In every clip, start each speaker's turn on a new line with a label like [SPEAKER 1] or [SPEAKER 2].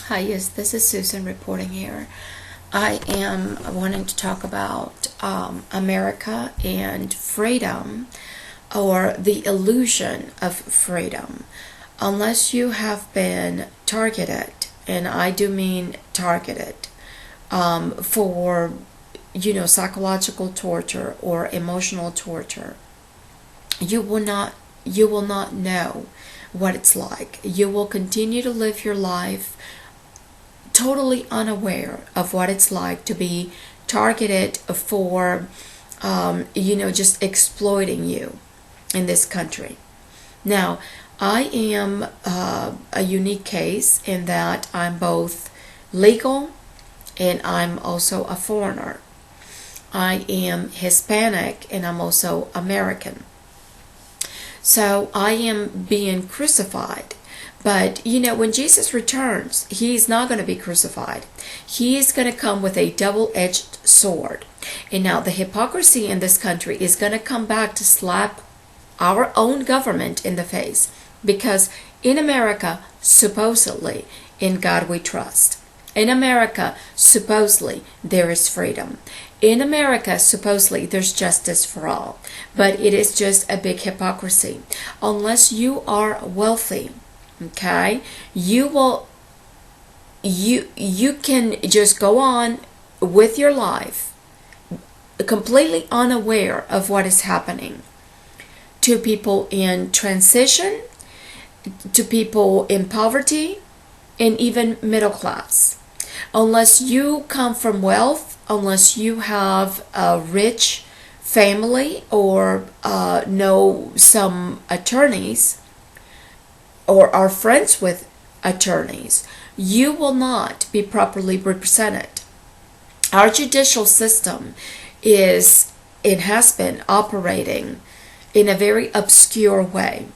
[SPEAKER 1] Hi, yes, this is Susan reporting here. I am wanting to talk about America and freedom, or the illusion of freedom. Unless you have been targeted, and I do mean targeted, for psychological torture or emotional torture, you will not know what it's like. You will continue to live your life totally unaware of what it's like to be targeted for just exploiting you in this country. Now, I am a unique case in that I'm both legal and I'm also a foreigner. I am Hispanic and I'm also American. So I am being crucified. But when Jesus returns, he's not going to be crucified. He is going to come with a double-edged sword. And now the hypocrisy in this country is going to come back to slap our own government in the face. Because in America, supposedly, in God we trust. In America, supposedly, there is freedom. In America, supposedly, there's justice for all. But it is just a big hypocrisy. Unless you are wealthy, okay, you can just go on with your life completely unaware of what is happening to people in transition, to people in poverty, and even middle class. Unless you come from wealth, unless you have a rich family or know some attorneys or are friends with attorneys, you will not be properly represented. Our judicial system has been operating in a very obscure way.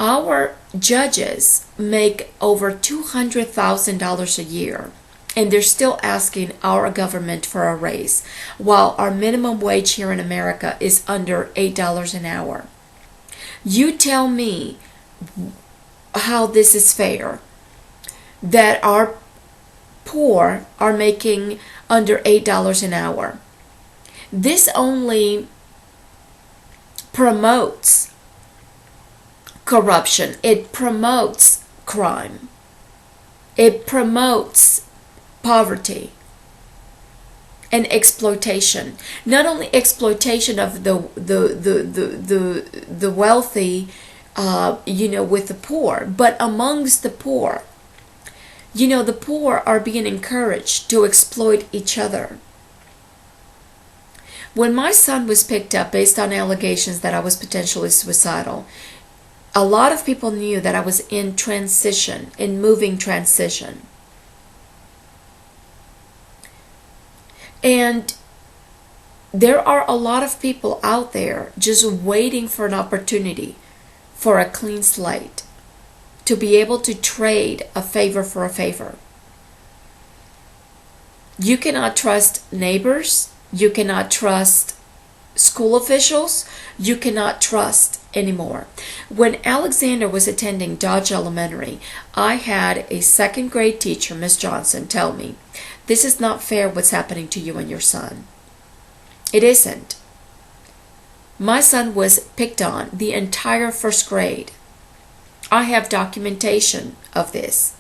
[SPEAKER 1] Our judges make over $200,000 a year, and they're still asking our government for a raise, while our minimum wage here in America is under $8 an hour. You tell me how this is fair, that our poor are making under $8 an hour. This only promotes corruption. It promotes crime. It promotes poverty and exploitation. Not only exploitation of the wealthy, with the poor, but amongst the poor. The poor are being encouraged to exploit each other. When my son was picked up based on allegations that I was potentially suicidal, a lot of people knew that I was in transition, in moving transition. And there are a lot of people out there just waiting for an opportunity for a clean slate, to be able to trade a favor for a favor. You cannot trust neighbors. You cannot trust school officials. You cannot trust anymore. When Alexander was attending Dodge Elementary, I had a second grade teacher, Miss Johnson, tell me, "This is not fair what's happening to you and your son." It isn't. My son was picked on the entire first grade. I have documentation of this.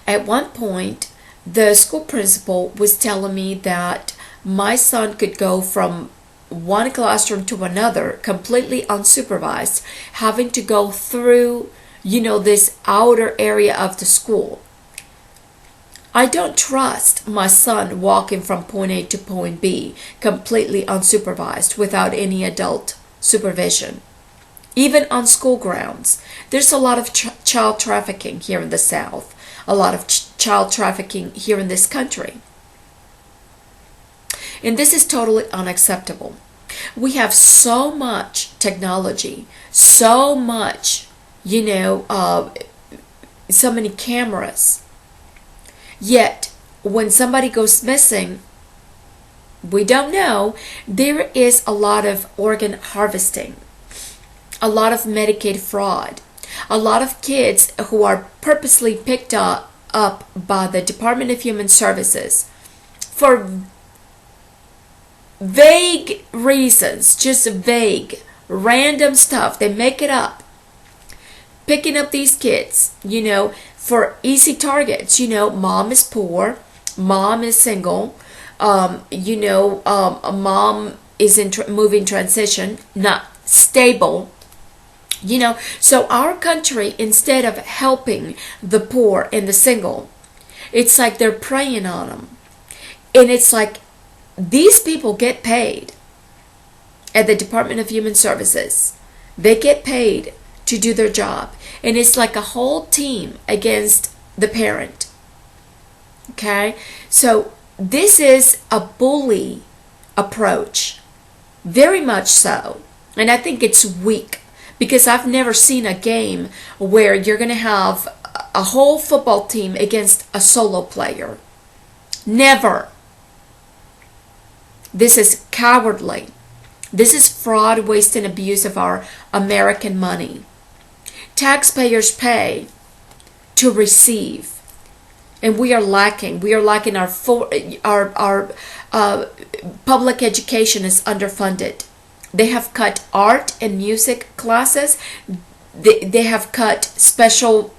[SPEAKER 1] At one point, the school principal was telling me that my son could go from one classroom to another completely unsupervised, having to go through, this outer area of the school. I don't trust my son walking from point A to point B completely unsupervised without any adult supervision. Even on school grounds, there's a lot of child trafficking here in the South, a lot of child trafficking here in this country. And this is totally unacceptable. We have so much technology, so much, so many cameras. Yet, when somebody goes missing, we don't know. There is a lot of organ harvesting, a lot of Medicaid fraud, A lot of kids who are purposely picked up by the Department of Human Services for vague reasons, just vague, random stuff. They make it up. Picking up these kids, for easy targets. Mom is poor, mom is single, mom is in moving transition, not stable. So our country, instead of helping the poor and the single, it's like they're preying on them. And it's like these people get paid at the Department of Human Services. They get paid to do their job. And it's like a whole team against the parent. Okay? So this is a bully approach. Very much so. And I think it's weak. Because I've never seen a game where you're going to have a whole football team against a solo player. Never. This is cowardly. This is fraud, waste, and abuse of our American money. Taxpayers pay to receive. And we are lacking. We are lacking. Our public education is underfunded. They have cut art and music classes. They have cut special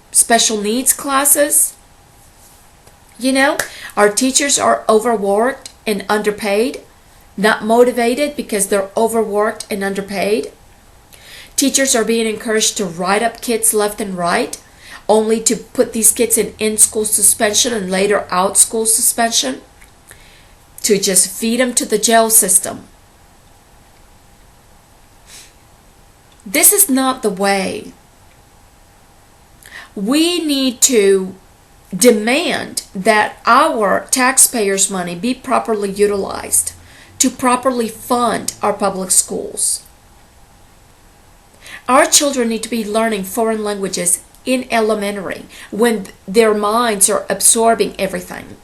[SPEAKER 1] needs classes. Our teachers are overworked and underpaid, not motivated because they're overworked and underpaid. Teachers are being encouraged to write up kids left and right, only to put these kids in in-school suspension and later out-school suspension, to just feed them to the jail system. This is not the way. We need to demand that our taxpayers' money be properly utilized to properly fund our public schools. Our children need to be learning foreign languages in elementary when their minds are absorbing everything.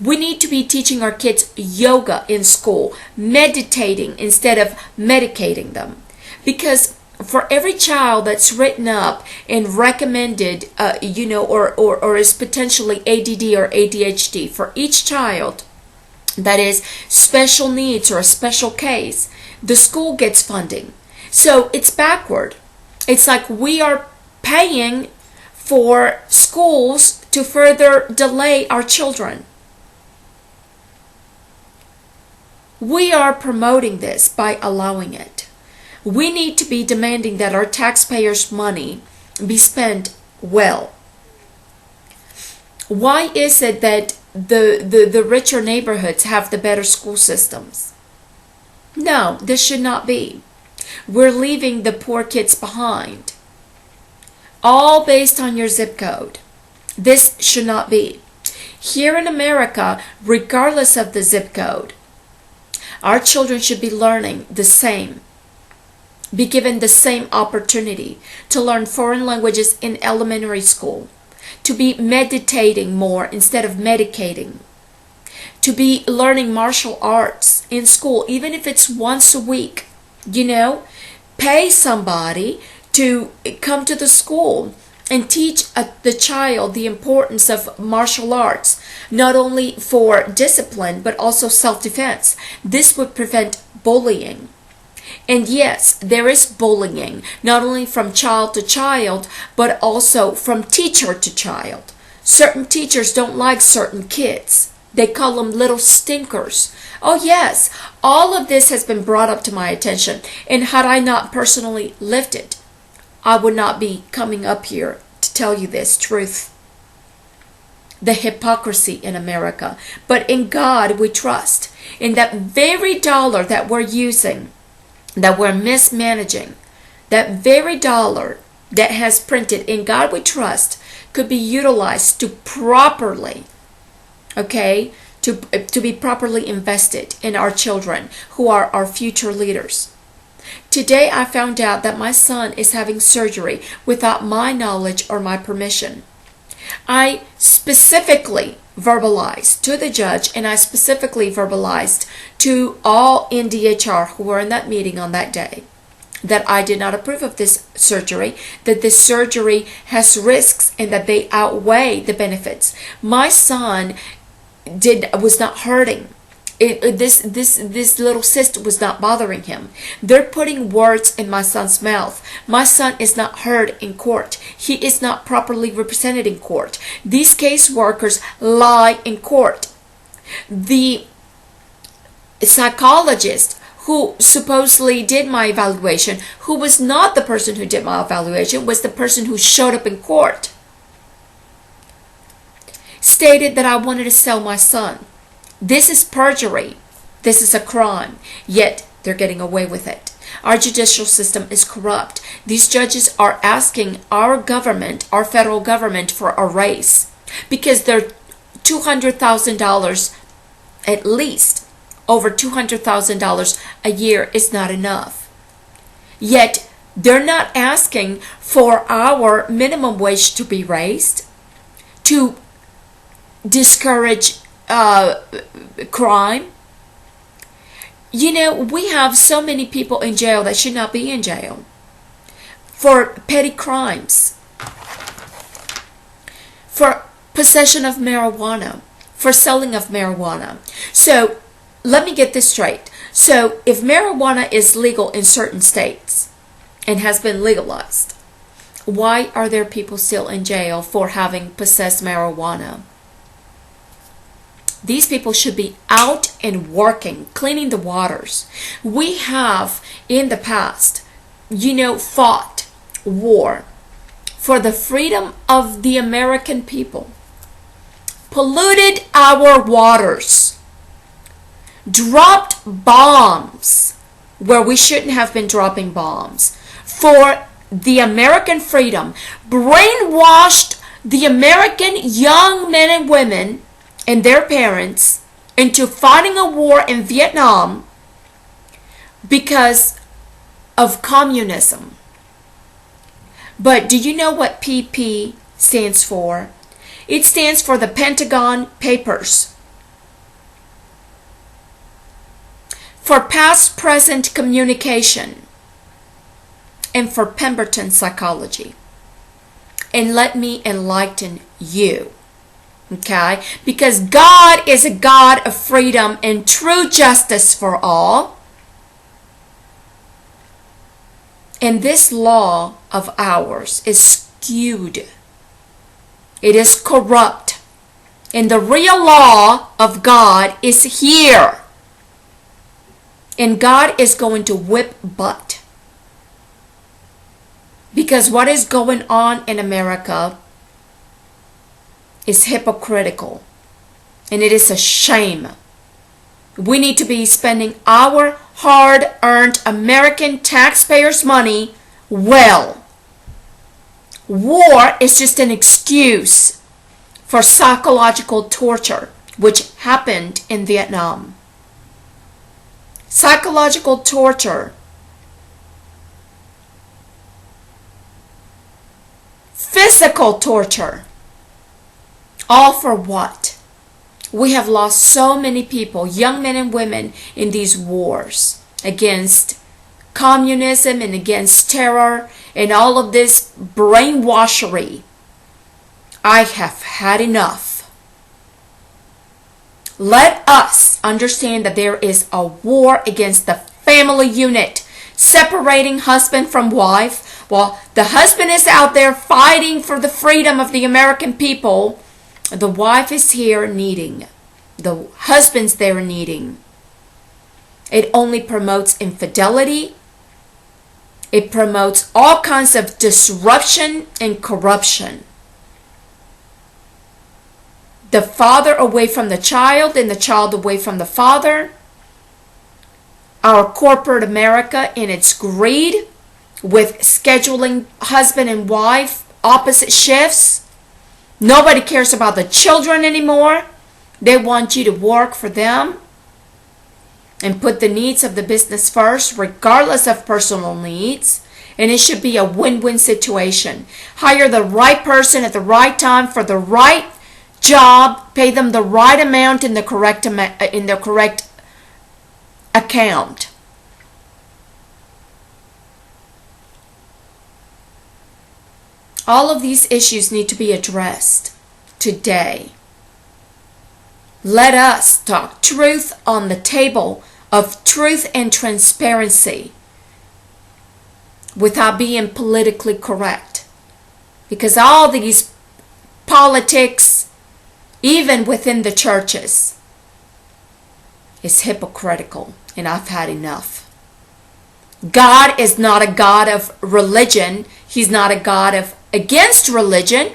[SPEAKER 1] We need to be teaching our kids yoga in school, meditating instead of medicating them. Because for every child that's written up and recommended, or is potentially ADD or ADHD, for each child that is special needs or a special case, the school gets funding. So it's backward. It's like we are paying for schools to further delay our children. We are promoting this by allowing it. We need to be demanding that our taxpayers' money be spent well. Why is it that the richer neighborhoods have the better school systems? No, this should not be. We're leaving the poor kids behind. All based on your zip code. This should not be. Here in America, regardless of the zip code, our children should be learning the same. Be given the same opportunity to learn foreign languages in elementary school, to be meditating more instead of medicating, to be learning martial arts in school, even if it's once a week. Pay somebody to come to the school and teach the child the importance of martial arts, not only for discipline but also self-defense. This would prevent bullying. And yes, there is bullying, not only from child to child, but also from teacher to child. Certain teachers don't like certain kids. They call them little stinkers. Oh yes, all of this has been brought up to my attention. And had I not personally lived it, I would not be coming up here to tell you this truth. The hypocrisy in America. But in God we trust. In that very dollar that we're using, that we're mismanaging, that very dollar that has printed, in God we trust, could be utilized to properly, to be properly invested in our children who are our future leaders. Today I found out that my son is having surgery without my knowledge or my permission. I specifically verbalized to the judge, and I specifically verbalized to all NDHR who were in that meeting on that day. that I did not approve of this surgery, that this surgery has risks and that they outweigh the benefits. My son was not hurting. This little cyst was not bothering him. They're putting words in my son's mouth. My son is not heard in court. He is not properly represented in court. These caseworkers lie in court. The psychologist who supposedly did my evaluation, who was not the person who did my evaluation, was the person who showed up in court, stated that I wanted to sell my son. This is perjury. This is a crime. Yet they're getting away with it. Our judicial system is corrupt. These judges are asking our government, our federal government, for a raise because they're $200,000 at least. Over $200,000 a year is not enough. Yet they're not asking for our minimum wage to be raised, to discourage crime. You know, we have so many people in jail that should not be in jail for petty crimes, for possession of marijuana, for selling of marijuana. So let me get this straight. So if marijuana is legal in certain states and has been legalized, why are there people still in jail for having possessed marijuana? These people should be out and working, cleaning the waters. We have in the past, fought war for the freedom of the American people, polluted our waters, dropped bombs where we shouldn't have been dropping bombs for the American freedom, brainwashed the American young men and women and their parents into fighting a war in Vietnam because of communism. But do you know what PP stands for? It stands for the Pentagon Papers. For past-present communication. And for Pemberton psychology. And let me enlighten you. Okay? Because God is a God of freedom and true justice for all. And this law of ours is skewed. It is corrupt. And the real law of God is here. And God is going to whip butt. Because what is going on in America is hypocritical. And it is a shame. We need to be spending our hard-earned American taxpayers' money well. War is just an excuse for psychological torture, which happened in Vietnam. Psychological torture. Physical torture. All for what? We have lost so many people, young men and women, in these wars against communism and against terror and all of this brainwashery. I have had enough. Let us understand that there is a war against the family unit, separating husband from wife. While the husband is out there fighting for the freedom of the American people, the wife is here needing. The husband's there needing. It only promotes infidelity. It promotes all kinds of disruption and corruption. The father away from the child and the child away from the father. Our corporate America in its greed with scheduling husband and wife opposite shifts. Nobody cares about the children anymore. They want you to work for them and put the needs of the business first, regardless of personal needs. And it should be a win-win situation. Hire the right person at the right time for the right job. Pay them the right amount in the correct account. All of these issues need to be addressed today. Let us talk truth on the table of truth and transparency without being politically correct. Because all these politics, even within the churches, is hypocritical, and I've had enough. God is not a God of religion. He's not a God of against religion.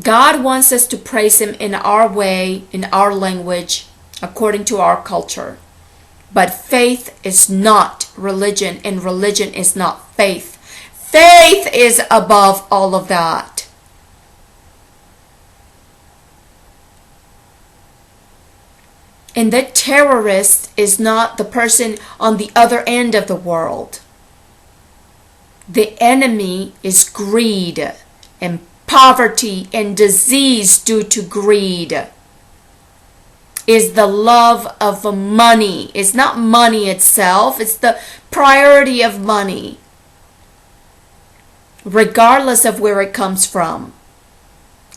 [SPEAKER 1] God wants us to praise Him in our way, in our language, according to our culture. But faith is not religion, and religion is not faith. Faith is above all of that. And the terrorist is not the person on the other end of the world. The enemy is greed and poverty and disease due to greed. Is the love of money. It's not money itself. It's the priority of money, regardless of where it comes from.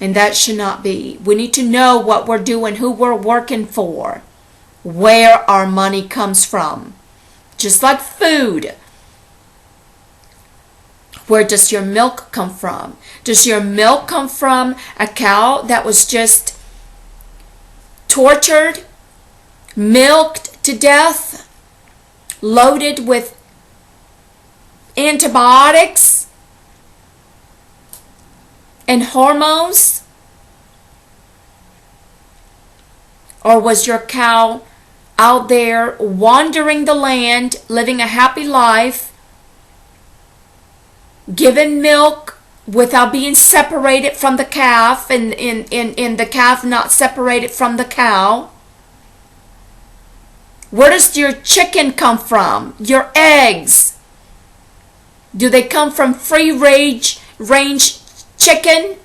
[SPEAKER 1] And that should not be. We need to know what we're doing, who we're working for, where our money comes from. Just like food. Where does your milk come from? Does your milk come from a cow that was just tortured, milked to death, loaded with antibiotics and hormones? Or was your cow out there wandering the land, living a happy life, given milk without being separated from the calf, and the calf not separated from the cow? Where does your chicken come from? Your eggs? Do they come from free range chicken?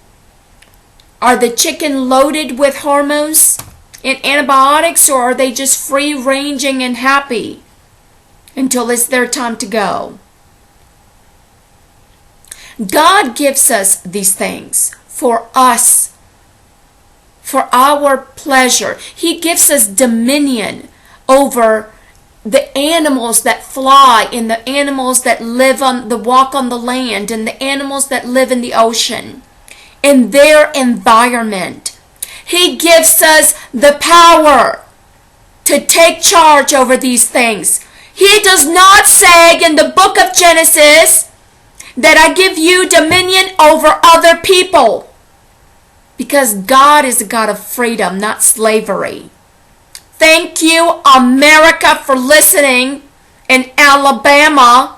[SPEAKER 1] Are the chicken loaded with hormones and antibiotics, or are they just free ranging and happy until it's their time to go? God gives us these things for us, for our pleasure. He gives us dominion over the animals that fly, and the animals that walk on the land, and the animals that live in the ocean, in their environment. He gives us the power to take charge over these things. He does not say in the book of Genesis that I give you dominion over other people, because God is a God of freedom, not slavery. Thank you, America, for listening, in Alabama.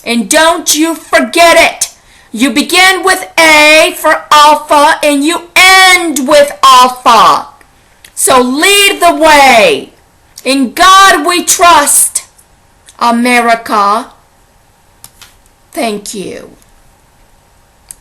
[SPEAKER 1] And don't you forget it. You begin with A for Alpha, and you end with Alpha. So lead the way. In God we trust, America. Thank you.